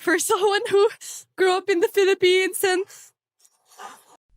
for someone who grew up in the Philippines. And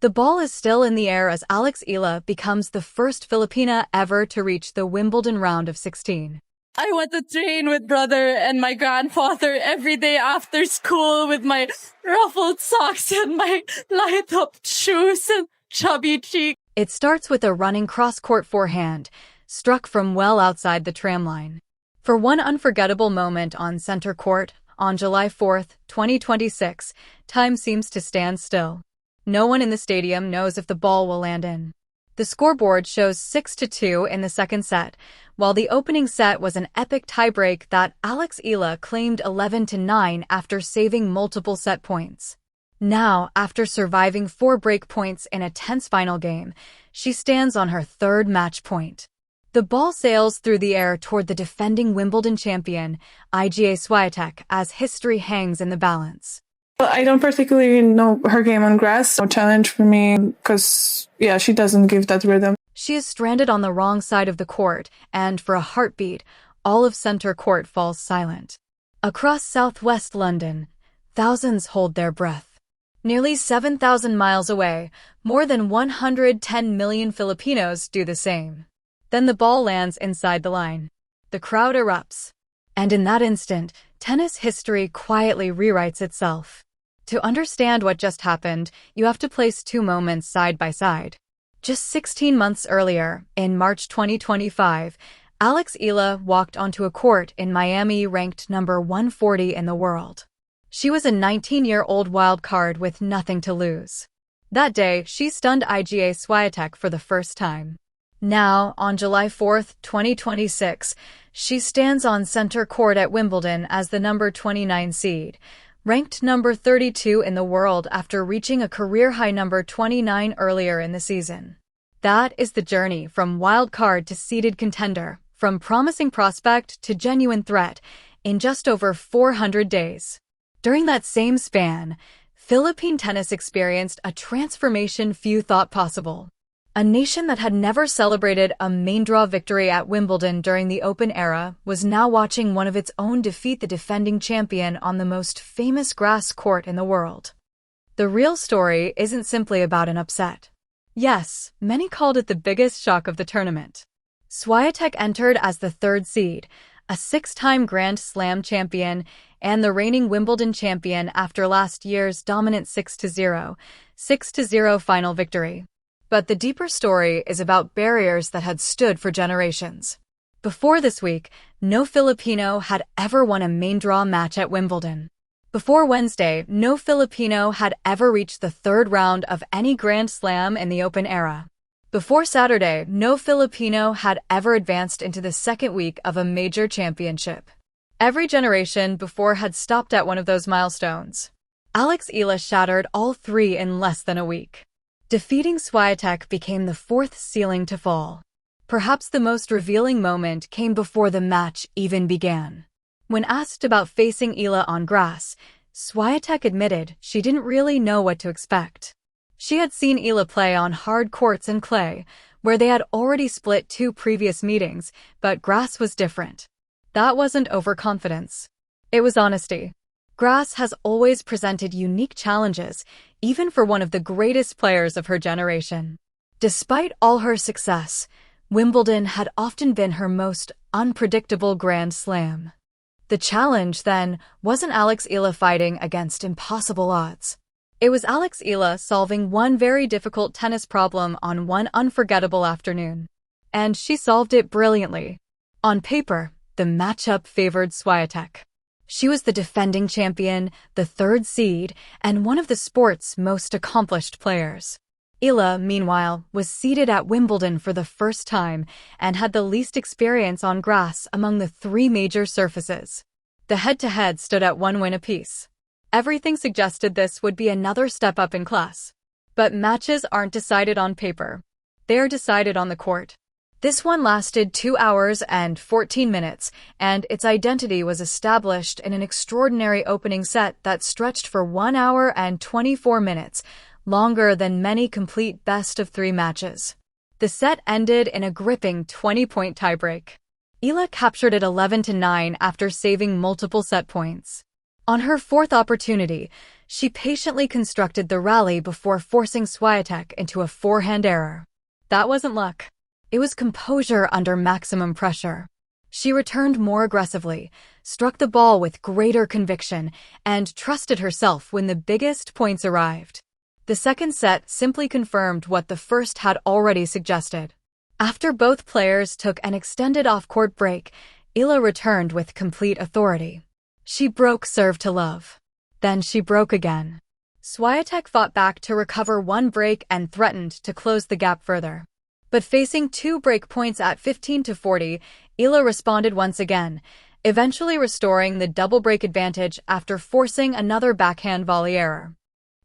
the ball is still in the air as Eala becomes the first Filipina ever to reach the Wimbledon round of 16. I went to train with brother and my grandfather every day after school with my ruffled socks and my light-up shoes and chubby cheek. It starts with a running cross-court forehand, struck from well outside the tramline. For one unforgettable moment on center court, on July 4, 2026, time seems to stand still. No one in the stadium knows if the ball will land in. The scoreboard shows 6-2 in the second set, while the opening set was an epic tiebreak that Eala claimed 11-9 after saving multiple set points. Now, after surviving 4 break points in a tense final game, she stands on her third match point. The ball sails through the air toward the defending Wimbledon champion, Iga Swiatek, as history hangs in the balance. I don't particularly know her game on grass. No challenge for me because, she doesn't give that rhythm. She is stranded on the wrong side of the court, and for a heartbeat, all of center court falls silent. Across southwest London, thousands hold their breath. Nearly 7,000 miles away, more than 110 million Filipinos do the same. Then the ball lands inside the line. The crowd erupts. And in that instant, tennis history quietly rewrites itself. To understand what just happened, you have to place 2 moments side by side. Just 16 months earlier, in March 2025, Eala walked onto a court in Miami ranked number 140 in the world. She was a 19-year-old wild card with nothing to lose. That day, she stunned Iga Swiatek for the first time. Now, on July 4, 2026, she stands on center court at Wimbledon as the number 29 seed, ranked number 32 in the world after reaching a career-high number 29 earlier in the season. That is the journey from wild card to seeded contender, from promising prospect to genuine threat, in just over 400 days. During that same span, Philippine tennis experienced a transformation few thought possible. A nation that had never celebrated a main draw victory at Wimbledon during the Open era was now watching one of its own defeat the defending champion on the most famous grass court in the world. The real story isn't simply about an upset. Yes, many called it the biggest shock of the tournament. Swiatek entered as the 3rd seed, a 6-time Grand Slam champion and the reigning Wimbledon champion after last year's dominant 6-0 final victory. But the deeper story is about barriers that had stood for generations. Before this week, no Filipino had ever won a main draw match at Wimbledon. Before Wednesday, no Filipino had ever reached the 3rd round of any Grand Slam in the Open era. Before Saturday, no Filipino had ever advanced into the 2nd week of a major championship. Every generation before had stopped at one of those milestones. Eala shattered all 3 in less than a week. Defeating Swiatek became the 4th ceiling to fall. Perhaps the most revealing moment came before the match even began. When asked about facing Eala on grass, Swiatek admitted she didn't really know what to expect. She had seen Eala play on hard courts and clay, where they had already split 2 previous meetings, but grass was different. That wasn't overconfidence. It was honesty. Grass has always presented unique challenges, even for one of the greatest players of her generation. Despite all her success, Wimbledon had often been her most unpredictable Grand Slam. The challenge, then, wasn't Eala fighting against impossible odds. It was Eala solving one very difficult tennis problem on one unforgettable afternoon. And she solved it brilliantly. On paper, the matchup favored Swiatek. She was the defending champion, the 3rd seed, and one of the sport's most accomplished players. Eala, meanwhile, was seeded at Wimbledon for the first time and had the least experience on grass among the 3 major surfaces. The head-to-head stood at 1 win apiece. Everything suggested this would be another step up in class. But matches aren't decided on paper. They're decided on the court. This one lasted 2 hours and 14 minutes, and its identity was established in an extraordinary opening set that stretched for 1 hour and 24 minutes, longer than many complete best-of-3 matches. The set ended in a gripping 20-point tiebreak. Eala captured it 11-9 after saving multiple set points. On her fourth opportunity, she patiently constructed the rally before forcing Swiatek into a forehand error. That wasn't luck. It was composure under maximum pressure. She returned more aggressively, struck the ball with greater conviction, and trusted herself when the biggest points arrived. The second set simply confirmed what the first had already suggested. After both players took an extended off-court break, Eala returned with complete authority. She broke serve to love. Then she broke again. Swiatek fought back to recover one break and threatened to close the gap further. But facing 2 break points at 15-40, Eala responded once again, eventually restoring the double break advantage after forcing another backhand volley error.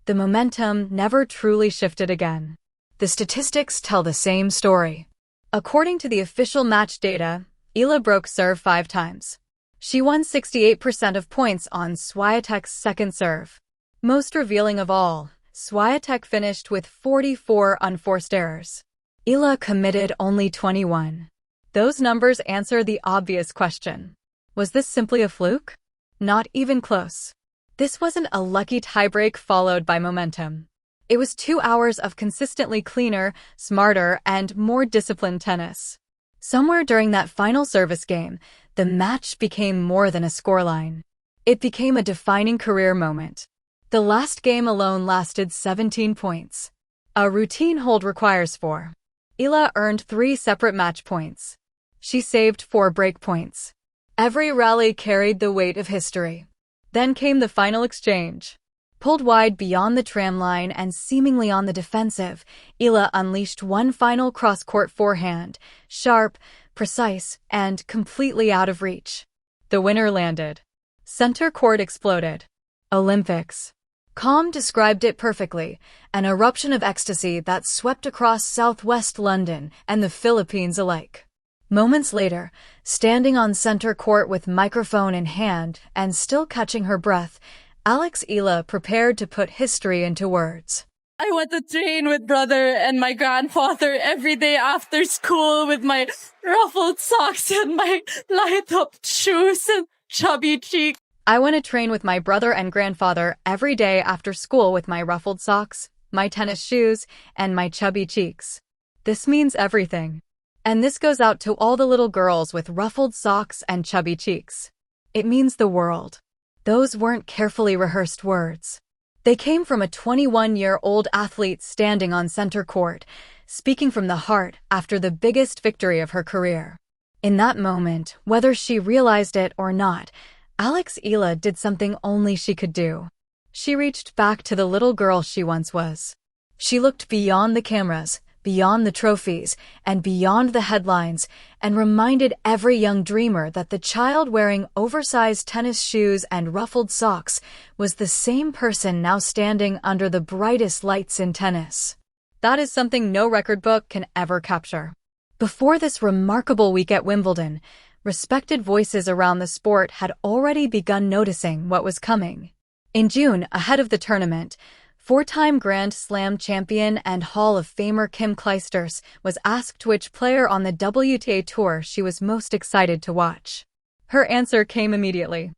The momentum never truly shifted again. The statistics tell the same story. According to the official match data, Eala broke serve 5 times. She won 68% of points on Swiatek's second serve. Most revealing of all, Swiatek finished with 44 unforced errors. Eala committed only 21. Those numbers answer the obvious question. Was this simply a fluke? Not even close. This wasn't a lucky tiebreak followed by momentum. It was 2 hours of consistently cleaner, smarter, and more disciplined tennis. Somewhere during that final service game, the match became more than a scoreline. It became a defining career moment. The last game alone lasted 17 points. A routine hold requires 4. Eala earned 3 separate match points. She saved 4 break points. Every rally carried the weight of history. Then came the final exchange. Pulled wide beyond the tram line and seemingly on the defensive, Eala unleashed one final cross-court forehand, sharp, precise, and completely out of reach. The winner landed. Center court exploded. Olympics. Calm described it perfectly, an eruption of ecstasy that swept across southwest London and the Philippines alike. Moments later, standing on center court with microphone in hand and still catching her breath, Eala prepared to put history into words. I went to train with brother and my grandfather every day after school with my ruffled socks and my light-up shoes and chubby cheeks. I went to train with my brother and grandfather every day after school with my ruffled socks, my tennis shoes, and my chubby cheeks. This means everything. And this goes out to all the little girls with ruffled socks and chubby cheeks. It means the world. Those weren't carefully rehearsed words. They came from a 21-year-old athlete standing on center court, speaking from the heart after the biggest victory of her career. In that moment, whether she realized it or not, Eala did something only she could do. She reached back to the little girl she once was. She looked beyond the cameras, beyond the trophies, and beyond the headlines, and reminded every young dreamer that the child wearing oversized tennis shoes and ruffled socks was the same person now standing under the brightest lights in tennis. That is something no record book can ever capture. Before this remarkable week at Wimbledon, respected voices around the sport had already begun noticing what was coming. In June, ahead of the tournament, 4-time Grand Slam champion and Hall of Famer Kim Clijsters was asked which player on the WTA Tour she was most excited to watch. Her answer came immediately.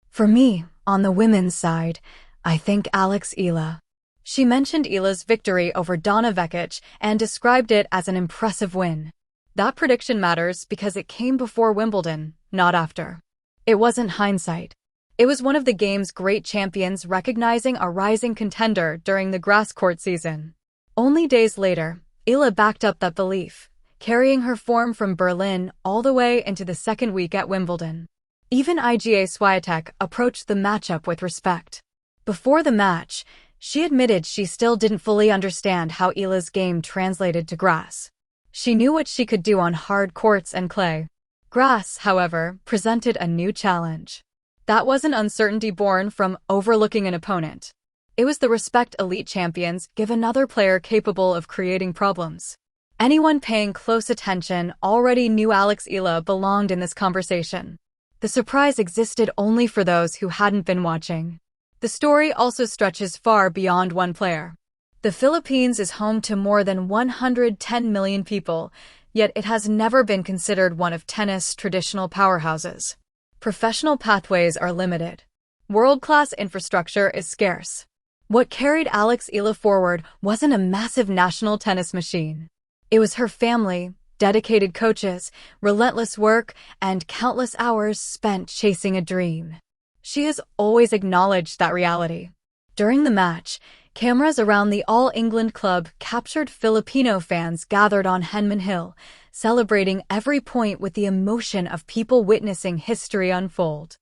For me, on the women's side, I think Eala. She mentioned Eala's victory over Donna Vekic and described it as an impressive win. That prediction matters because it came before Wimbledon, not after. It wasn't hindsight. It was one of the game's great champions recognizing a rising contender during the grass court season. Only days later, Eala backed up that belief, carrying her form from Berlin all the way into the second week at Wimbledon. Even Iga Swiatek approached the matchup with respect. Before the match, she admitted she still didn't fully understand how Eala's game translated to grass. She knew what she could do on hard courts and clay. Grass, however, presented a new challenge. That wasn't uncertainty born from overlooking an opponent. It was the respect elite champions give another player capable of creating problems. Anyone paying close attention already knew Eala belonged in this conversation. The surprise existed only for those who hadn't been watching. The story also stretches far beyond one player. The Philippines is home to more than 110 million people, yet it has never been considered one of tennis' traditional powerhouses. Professional pathways are limited. World-class infrastructure is scarce. What carried Eala forward wasn't a massive national tennis machine. It was her family, dedicated coaches, relentless work, and countless hours spent chasing a dream. She has always acknowledged that reality. During the match, cameras around the All England club captured Filipino fans gathered on Henman Hill, celebrating every point with the emotion of people witnessing history unfold.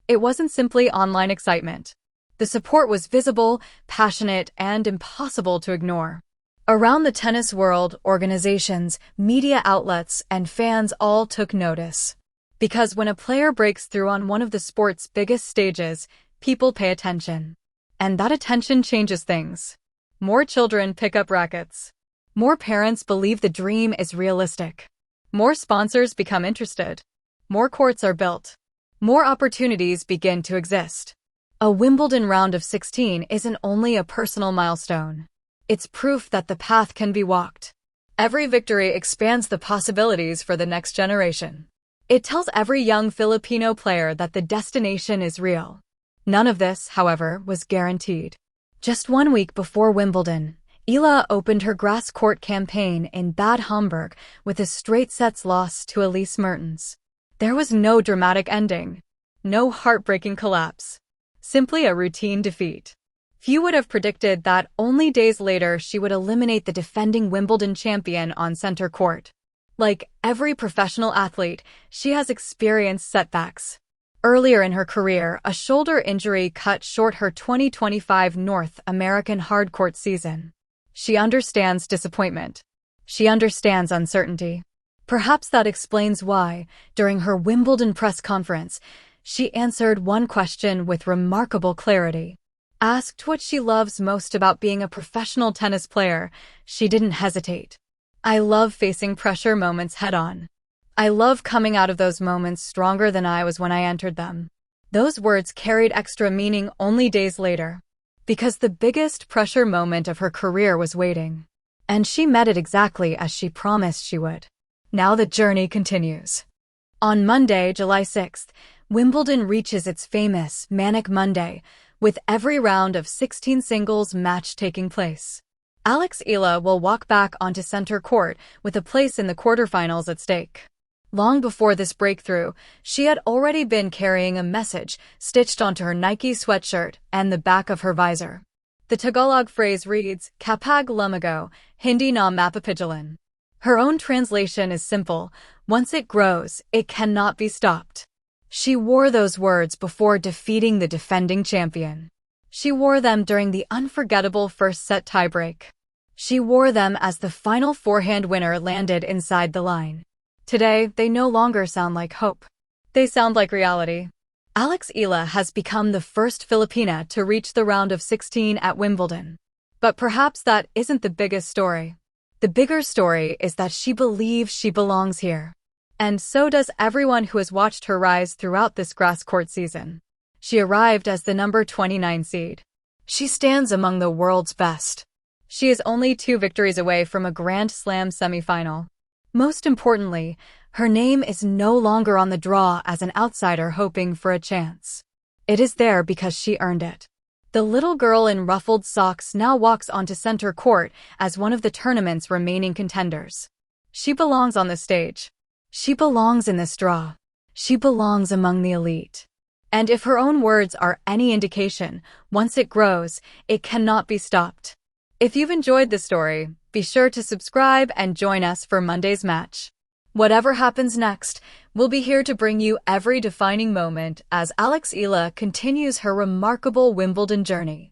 It wasn't simply online excitement. The support was visible, passionate, and impossible to ignore. Around the tennis world, organizations, media outlets, and fans all took notice. Because when a player breaks through on one of the sport's biggest stages, people pay attention. And that attention changes things. More children pick up rackets. More parents believe the dream is realistic. More sponsors become interested. More courts are built. More opportunities begin to exist. A Wimbledon round of 16 isn't only a personal milestone. It's proof that the path can be walked. Every victory expands the possibilities for the next generation. It tells every young Filipino player that the destination is real. None of this, however, was guaranteed. Just 1 week before Wimbledon, Eala opened her grass court campaign in Bad Homburg with a straight sets loss to Elise Mertens. There was no dramatic ending. No heartbreaking collapse. Simply a routine defeat. Few would have predicted that only days later she would eliminate the defending Wimbledon champion on center court. Like every professional athlete, she has experienced setbacks. Earlier in her career, a shoulder injury cut short her 2025 North American hardcourt season. She understands disappointment. She understands uncertainty. Perhaps that explains why, during her Wimbledon press conference, she answered one question with remarkable clarity. Asked what she loves most about being a professional tennis player, she didn't hesitate. I love facing pressure moments head-on. I love coming out of those moments stronger than I was when I entered them. Those words carried extra meaning only days later. Because the biggest pressure moment of her career was waiting. And she met it exactly as she promised she would. Now the journey continues. On Monday, July 6th, Wimbledon reaches its famous Manic Monday, with every round of 16 singles match taking place. Eala will walk back onto center court with a place in the quarterfinals at stake. Long before this breakthrough, she had already been carrying a message stitched onto her Nike sweatshirt and the back of her visor. The Tagalog phrase reads, "Kapag lumago, hindi na mapapigilan." Her own translation is simple: once it grows, it cannot be stopped. She wore those words before defeating the defending champion. She wore them during the unforgettable first-set tiebreak. She wore them as the final forehand winner landed inside the line. Today, they no longer sound like hope. They sound like reality. Eala has become the first Filipina to reach the round of 16 at Wimbledon. But perhaps that isn't the biggest story. The bigger story is that she believes she belongs here. And so does everyone who has watched her rise throughout this grass court season. She arrived as the number 29 seed. She stands among the world's best. She is only 2 victories away from a Grand Slam semifinal. Most importantly, her name is no longer on the draw as an outsider hoping for a chance. It is there because she earned it. The little girl in ruffled socks now walks onto center court as one of the tournament's remaining contenders. She belongs on the stage. She belongs in this draw. She belongs among the elite. And if her own words are any indication, once it grows, it cannot be stopped. If you've enjoyed this story, be sure to subscribe and join us for Monday's match. Whatever happens next, we'll be here to bring you every defining moment as Eala continues her remarkable Wimbledon journey.